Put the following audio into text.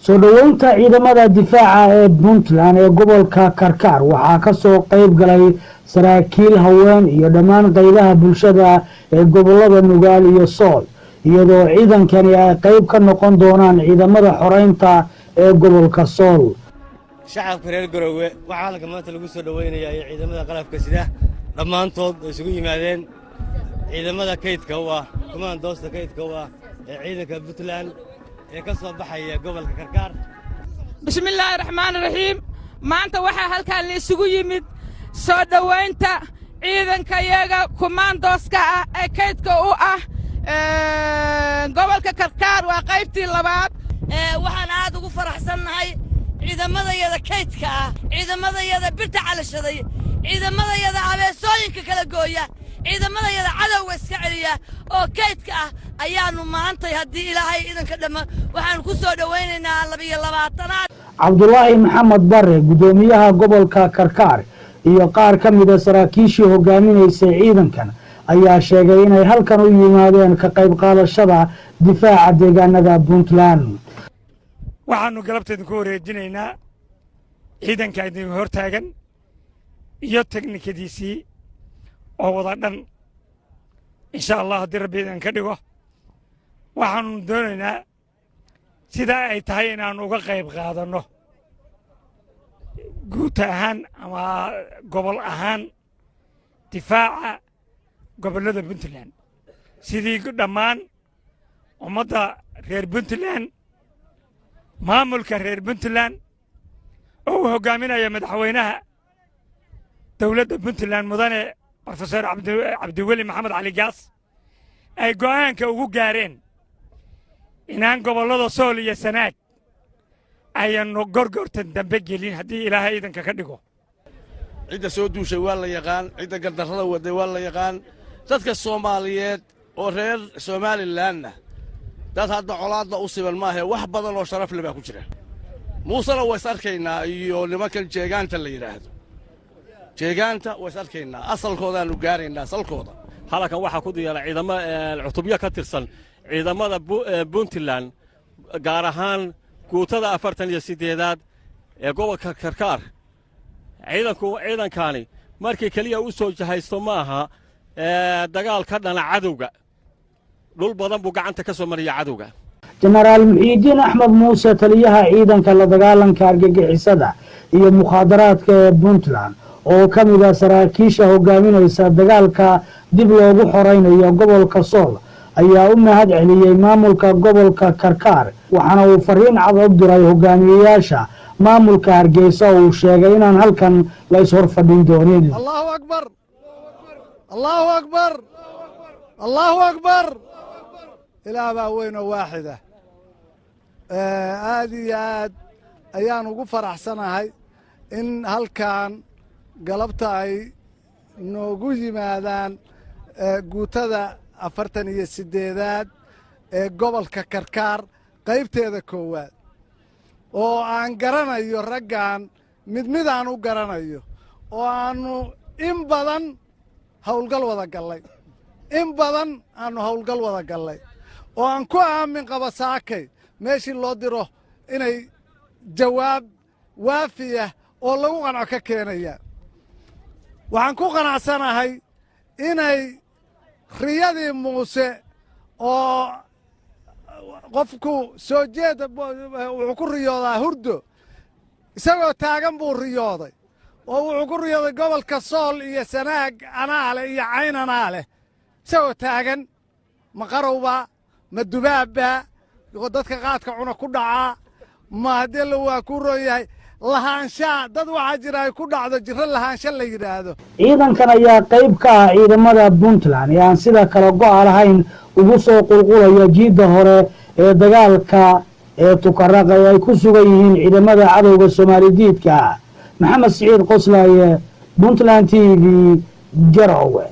soo dhaweynta ciidamada difaaca ee Puntland ee gobolka Karkar waxaa ka soo qayb galay saraakiil haween iyo dhammaan qaybaha bulshada ee gobolada Nugaal iyo Sool iyadoo ciidankani ay qayb ka noqon doonaan ciidamada xoreynta ee gobolka Sool. shacabka reer Garowe waxaa la maanta lagu soo dhaweynayaa ciidamada qalabka sida dhammaantood isugu yimaadeen ciidamada kaydka kumaandoosta kaydka ee ciidanka Puntland ee ka soo baxaya gobolka Karkar. bismillaahir rahmaanir rahiim maanta waxa halkaan la isugu yimid soo dhaweynta ciidanka iyaga kumaandooska ee kaydka gobolka Karkar waa qaybtii labaad. waxaan aad ugu faraxsanahay ciidamadayada kaydka ciidamadayada birta calashaday ciidamadayada abeesooyinka kala gooya ciidamadayada cadawga iska celiya oo kaydka ayaanu maantay haddii ilaahay idanka dhama waxaan ku soo dhaweynaynaa 22aad. Cabdullaahi Maxamed Barre gudoomiyaha gobolka Karkar iyo qaar ka mid ah saraakiishii hogaaminaysa ciidankan ayaa sheegay inay halkan u yimaadeen ka qayb qaadashada difaaca deegaanada Puntland. waxaanu galabteeda ku wareejinaynaa ciidanka idin hortaagan iyo teknikadiisii oo wada dhan insha Allah haddii Rabbi idin ka dhigo waxaanu doonaynaa sida ay tahay inaan uga qayb qaadano guud ahaan ama gobol ahaan difaaca gobolada Puntland sidii dhammaan ummadda reer Puntland maamulka reer Puntland oo hogaaminaya madaxweynaha dawladda Puntland mudane Professor Cabdiweli Maxamed Cali Gaas ay go'aanka ugu gaareen inaan gobolada Sool iyo Sanaag aynu gorgortan dambe gelin haddii ilaahay idanka ka dhigo. cidda soo duushay waa la yaqaan cidda gardarrada waday waa la yaqaan dadka Soomaaliyeed oo reer Somaliland dad hadda colaadda u siban maahe wax badan oo sharaf leh baa ku jira muusana way sarkaynaa iyo nimankan jeegaanta la yiraahdo jeegaanta way sarkaynaa asalkoodaanu gaaraynaa salkooda. halkan waxa ku diyaar ciidamo cutubyo ka tirsan ciidamada Puntland gaar ahaan guutada 48aad ee gobolka Karkar. ciidankani markii kaliya u soo jahaysto maaha dagaal ka dhana cadawga dhul badan buu gacanta ka soo mariya cadawga. Generaal Muhiidiin Axmed Muuse taliyaha ciidanka la dagaalanka argagixisada iyo mukhaadaraadka ee Puntland oo ka mid ah saraakiisha hogaaminaysa dagaalka dib loogu xoreynayo gobolka Sool ayaa u mahad celiyay maamulka gobolka Karkar waxaana uu fariin cad u diray hogaamiyayaasha maamulka Hargeysa oo sheegay inaan halkan la is hor fadhin doonin. Allahu akbar Allahu akbar Allahu akbar ilaaba weyn oo waaxida aad iyo aad ayaan ugu faraxsanahay in halkan galabta ay noogu yimaadaan guutada 48aad ee gobolka Karkar qaybteeda koowaad oo aan garanayo raggan mid aan u garanayo oo aanu in badan hawlgal wada galay oo aan ku aamin qaba saakay meeshii loo diro inay jawaab waafiya oo lagu qanco ka keenayaan. waxaan ku qanacsanahay inay riyadii Muuse oo qofku soo jeeda wuxuu ku riyoodaa hurdo isagoo taagan buu riyooday oo wuxuu ku riyooday gobolka Sool iyo Sanaag anaale iyo Cayn anaale isagoo taagan ma qarowba ma dubaabba dadka qaadka cuna ku dhacaa ma haddii la waa ku rooyahay lahaansha dad waxa jira ay ku dhacdo jirro lahaansha la yiraahdo. ciidankan ayaa qayb ka ah ciidamada Puntland ee aan sida kala go'an lahayn ugu soo qulqulaya jiida hore ee dagaalka ee Tukaraq ay ku sugan yihiin ciidamada cadawga Soomaaliyeedka. Maxamed Siciid Qoslaaye, Puntland TV, Garowe.